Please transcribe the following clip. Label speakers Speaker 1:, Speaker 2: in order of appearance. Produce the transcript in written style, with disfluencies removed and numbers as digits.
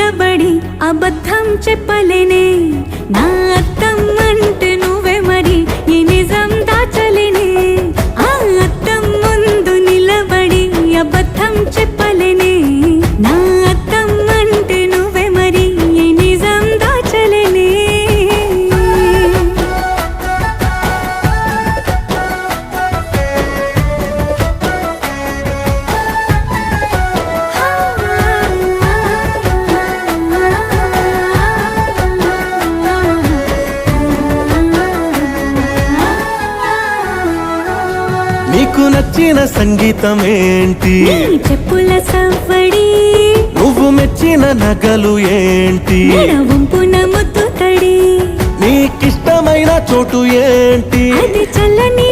Speaker 1: నిలబడి అబద్ధం చెప్పలేనే నా అద్దం అంటే నువ్వే మరి ఈ నిజం దాచలేనే ఆ అద్దం ముందు నిలబడి అబద్ధం చెప్పలేనే నా అద్దం అంటే నువ్వే మరి ఈ నిజం దాచలేనే
Speaker 2: నీకు నచ్చిన సంగీతం ఏంటి
Speaker 1: నీ చెప్పుల సవ్వడి
Speaker 2: నువ్వు మెచ్చిన నగలు ఏంటి
Speaker 1: వంపున ముద్దు తడి
Speaker 2: నీకిష్టమైన చోటు ఏంటి
Speaker 1: అది చల్లని